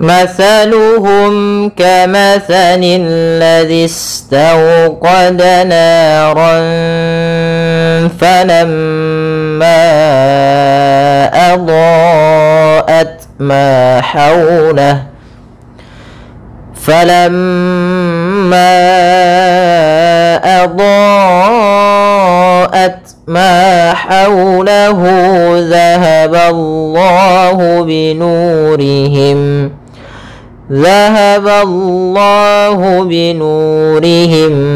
Mathaluhum kamathalil ladzi istawqada naran falamma adaa'at ma hawlahu فلما أضاءت ما حوله ذهب الله بنورهم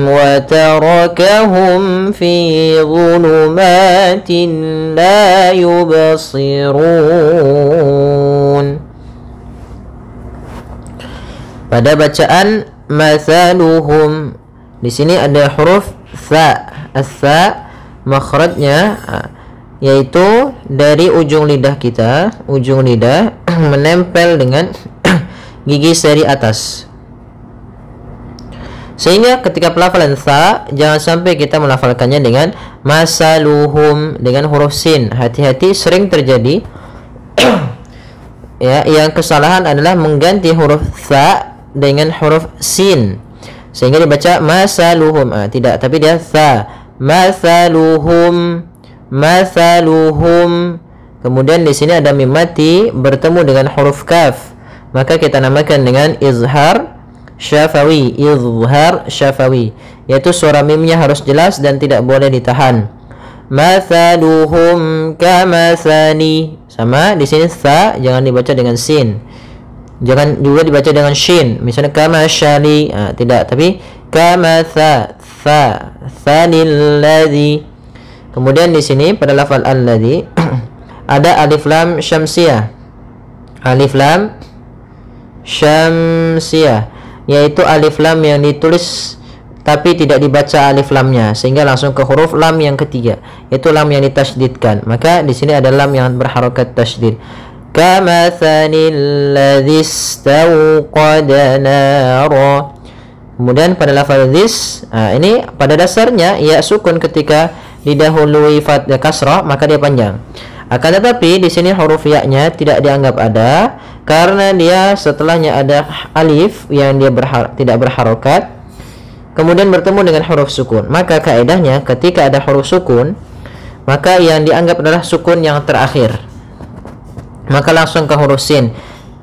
وتركهم في ظلمات لا يبصرون. Pada bacaan mathaluhum di sini ada huruf tha. As-tha makhrajnya yaitu dari ujung lidah kita, ujung lidah menempel dengan gigi seri atas. Sehingga ketika pelafalan tha jangan sampai kita melafalkannya dengan masaluhum dengan huruf sin. Hati-hati, sering terjadi ya, yang kesalahan adalah mengganti huruf tha dengan huruf sin sehingga dibaca masaluhum. Tidak, tapi dia tha. Mathaluhum. Kemudian di sini ada mim mati bertemu dengan huruf kaf, maka kita namakan dengan izhar syafawi. Izhar syafawi, yaitu suara mimnya harus jelas dan tidak boleh ditahan. Mathaluhum kamathali. Sama di sini tha jangan dibaca dengan sin. Jangan juga dibaca dengan shin. Misalnya kama syali, tidak, tapi kama tha thanil ladzi. Kemudian di sini pada lafal alladzi ada alif lam syamsiyah. Alif lam syamsiyah yaitu alif lam yang ditulis tapi tidak dibaca alif lamnya sehingga langsung ke huruf lam yang ketiga, yaitu lam yang ditasydidkan. Maka di sini ada lam yang berharokat tasydid. Kamathalil ladzi istawqada nara. Kemudian pada lafaz this, ini pada dasarnya ya sukun ketika didahului kasrah maka dia panjang. Akan tetapi di sini huruf ya-nya tidak dianggap ada karena dia setelahnya ada alif yang dia tidak berharokat kemudian bertemu dengan huruf sukun. Maka kaidahnya ketika ada huruf sukun maka yang dianggap adalah sukun yang terakhir, maka langsung ke huruf sin.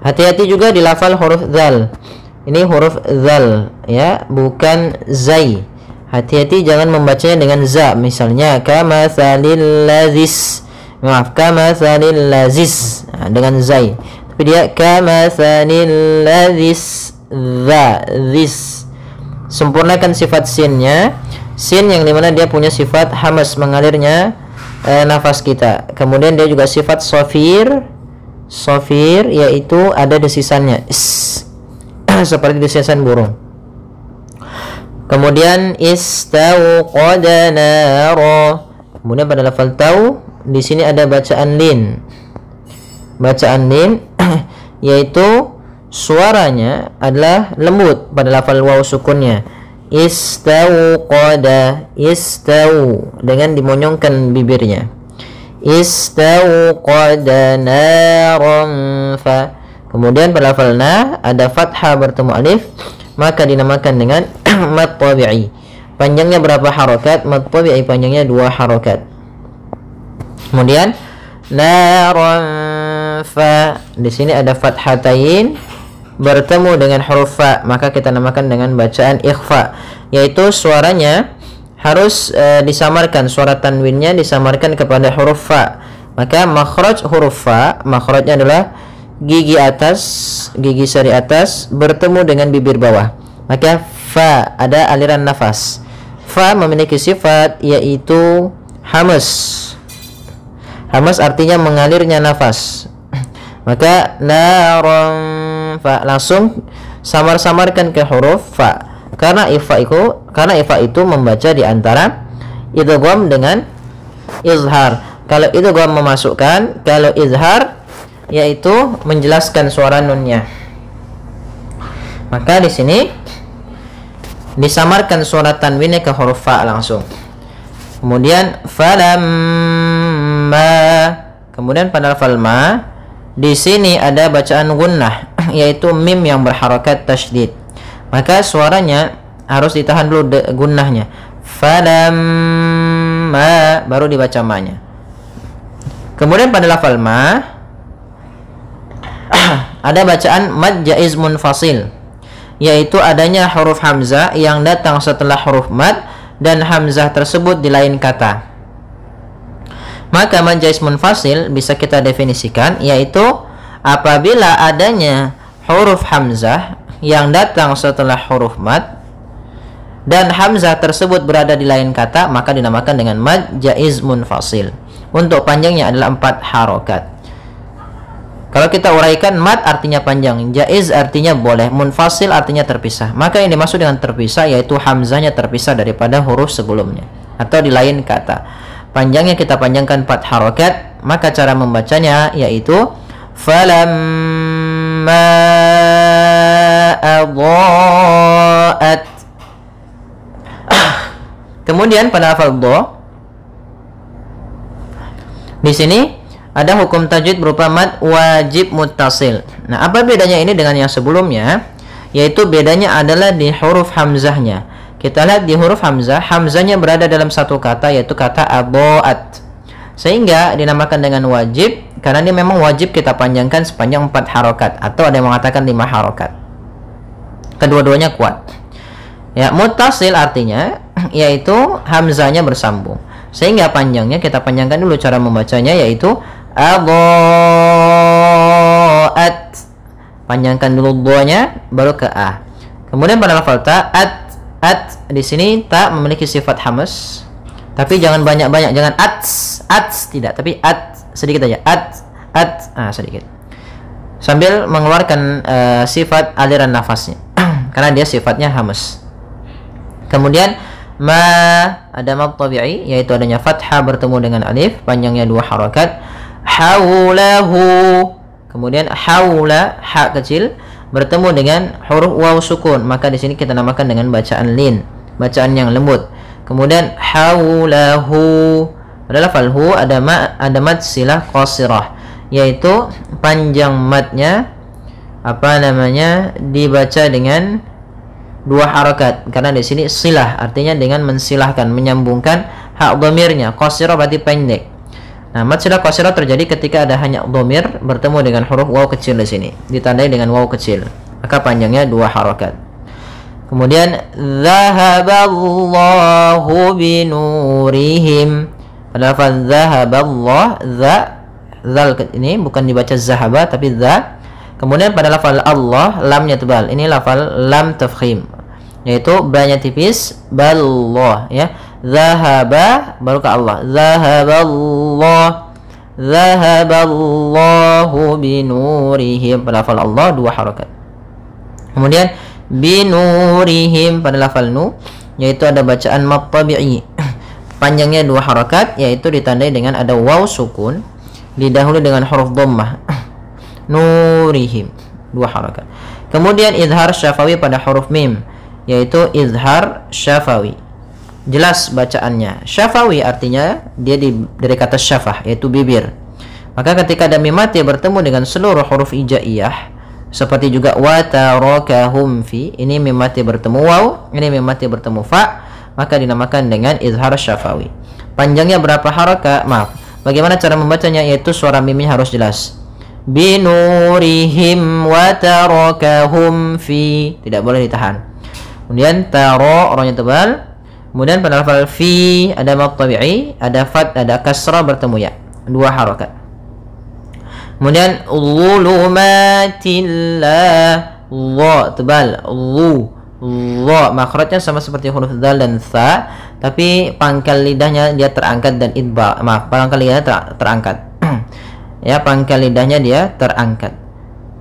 Hati-hati juga di lafal huruf dzal. Ini huruf dzal ya, bukan zai. Hati-hati jangan membacanya dengan za. Misalnya kamathalil ladzis. Maaf, kamathalil lazis dengan zai. Tapi dia kamathalil ladzis dza zis. Sempurnakan sifat sinnya. Sin yang dimana dia punya sifat hamas, mengalirnya nafas kita. Kemudian dia juga sifat sofir yaitu ada desisannya seperti desisan burung. Kemudian istawqada nara. Kemudian pada lafal tau di sini ada bacaan lin. Bacaan lin yaitu suaranya adalah lembut pada lafal waw sukunnya. Istawqada, istaw dengan dimonyongkan bibirnya. Istawqada naran fa. Kemudian pada lafal na ada fathah bertemu alif, maka dinamakan dengan mad tabi'i. Panjangnya berapa harokat? Mad tabi'i panjangnya 2 harokat. Kemudian naran fa. Di sini ada fathatain bertemu dengan huruf fa, maka kita namakan dengan bacaan ikhfa, yaitu suaranya harus disamarkan, suara tanwinnya disamarkan kepada huruf fa. Maka makhraj huruf fa, makhrajnya adalah gigi atas, gigi sari atas bertemu dengan bibir bawah. Maka fa ada aliran nafas. Fa memiliki sifat yaitu hamas. Hamas artinya mengalirnya nafas. Maka naran fa langsung samar-samarkan ke huruf fa. Karena ifa itu membaca di antara idgham dengan izhar. Kalau idgham memasukkan, kalau izhar yaitu menjelaskan suara nunnya. Maka di sini disamarkan suara tanwinnya ke huruf fa langsung. Kemudian falamma. Kemudian pada lafal ma di sini ada bacaan gunnah. yaitu mim yang berharokat tasydid. Maka suaranya harus ditahan dulu gunnahnya. Falamma, baru dibaca ma-nya. Kemudian pada lafal ma ada bacaan mad jaiz munfasil, yaitu adanya huruf hamzah yang datang setelah huruf mad dan hamzah tersebut di lain kata. Maka mad jaiz munfasil bisa kita definisikan yaitu apabila adanya huruf hamzah yang datang setelah huruf mad dan hamzah tersebut berada di lain kata, maka dinamakan dengan mad jaiz munfasil. Untuk panjangnya adalah 4 harokat. Kalau kita uraikan, mad artinya panjang, jaiz artinya boleh, munfasil artinya terpisah. Maka yang dimaksud dengan terpisah yaitu hamzahnya terpisah daripada huruf sebelumnya atau di lain kata. Panjangnya kita panjangkan 4 harokat. Maka cara membacanya yaitu falamma adha'at. Kemudian pada lafal dha, di sini ada hukum tajwid berupa mad wajib muttasil. Nah, apa bedanya ini dengan yang sebelumnya? Yaitu bedanya adalah di huruf hamzahnya. Kita lihat di huruf hamzah, hamzahnya berada dalam satu kata yaitu kata adha'at. Sehingga dinamakan dengan wajib karena ini memang wajib kita panjangkan sepanjang 4 harokat atau ada yang mengatakan 5 harokat. Kedua-duanya kuat. Ya, muttasil artinya yaitu hamzahnya bersambung. Sehingga panjangnya kita panjangkan dulu cara membacanya yaitu adha'at. Panjangkan dulu dha-nya baru ke a. Kemudian pada lafal ta at di sini ta memiliki sifat hamas. Tapi jangan banyak-banyak, jangan ats tidak, tapi at sedikit aja. Sedikit. Sambil mengeluarkan sifat aliran nafasnya. Karena dia sifatnya hamas. Kemudian ma ada mad tabi'i yaitu adanya fathah bertemu dengan alif, panjangnya 2 harokat. Haulahu, kemudian haula ha kecil bertemu dengan huruf waw sukun, maka di sini kita namakan dengan bacaan lin, bacaan yang lembut. Kemudian haulahu pada lafal hu ada mad silah qasirah yaitu panjang madnya dibaca dengan 2 harokat karena di sini silah artinya dengan mensilahkan, menyambungkan hak dhamirnya. Qasirah berarti pendek. Nah, mad silah qasirah terjadi ketika ada hanya dhamir bertemu dengan huruf waw kecil di sini, ditandai dengan waw kecil. Maka panjangnya 2 harokat. Kemudian zahaballahu binurihim. Pada lafaz zahaballah, zal ini bukan dibaca zahaba tapi za. Kemudian pada lafal Allah, lamnya tebal. Ini lafal lam tafkhim, yaitu ba-nya tipis, ballah ya. Zahaba baru ke Allah. Zahaballahu binurihim. Pada lafal Allah 2 harokat. Kemudian binurihim pada lafal nu, yaitu ada bacaan mad tabi'i. Panjangnya 2 harokat, yaitu ditandai dengan ada waw sukun didahului dengan huruf dhammah. Nurihim 2 harokat. Kemudian izhar syafawi pada huruf mim, yaitu izhar syafawi. Jelas bacaannya. Syafawi artinya dia dari kata syafah, yaitu bibir. Maka ketika ada mim mati bertemu dengan seluruh huruf hijaiyah, seperti juga wa tarakahum fi, ini mim mati bertemu waw, ini mim mati bertemu fa, maka dinamakan dengan izhar syafawi. Panjangnya berapa harokat? Bagaimana cara membacanya? Yaitu suara mimnya harus jelas. Binurihim wa tarakahum fi, tidak boleh ditahan. Kemudian taro, orangnya tebal. Kemudian pada lafal fi ada mad tabi'i, ada fat, ada kasrah bertemu ya, 2 harokat. Kemudian zulumatillah, dha tebal, dha makhrajnya sama seperti huruf dal dan tha, tapi pangkal lidahnya dia terangkat dan idba. Pangkal lidahnya terangkat. Ya, pangkal lidahnya dia terangkat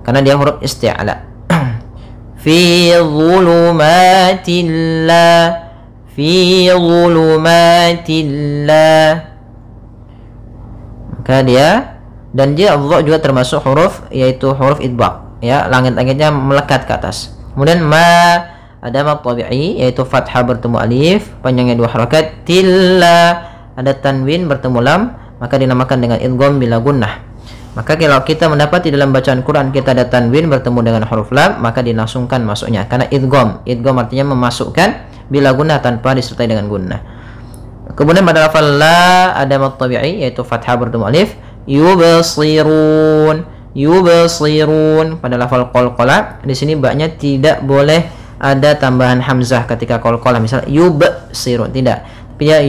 karena dia huruf isti'ala. Fi zulumatillah, maka dia dan dia Allah juga termasuk huruf, yaitu huruf idbaq ya, langit-langitnya melekat ke atas. Kemudian ma ada mad tabi'i yaitu fathah bertemu alif, panjangnya 2 harokat. Tilla ada tanwin bertemu lam, maka dinamakan dengan idgham bila gunnah. Maka kalau kita mendapati dalam bacaan Quran kita ada tanwin bertemu dengan huruf lam, maka dilangsungkan masuknya karena idgham. Idgham artinya memasukkan bila gunnah tanpa disertai dengan gunnah. Kemudian pada lafal la ada mad tabi'i yaitu fathah bertemu alif. Yubsirun, yubsirun. Pada lafal qalqalah di sini baknya tidak boleh ada tambahan hamzah ketika qalqalah, misalnya yubsirun, tidak. Tapi ya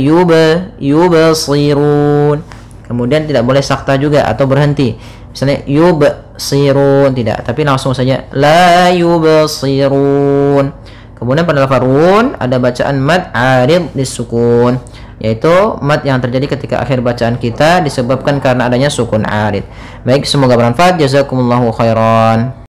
yubsirun. Kemudian tidak boleh sakta juga atau berhenti. Misalnya yubsirun, tidak, tapi langsung saja la yubsirun. Kemudian pada lafaz run ada bacaan mad arid disukun, yaitu mad yang terjadi ketika akhir bacaan kita disebabkan karena adanya sukun arid. Baik, semoga bermanfaat. Jazakumullahu khairan.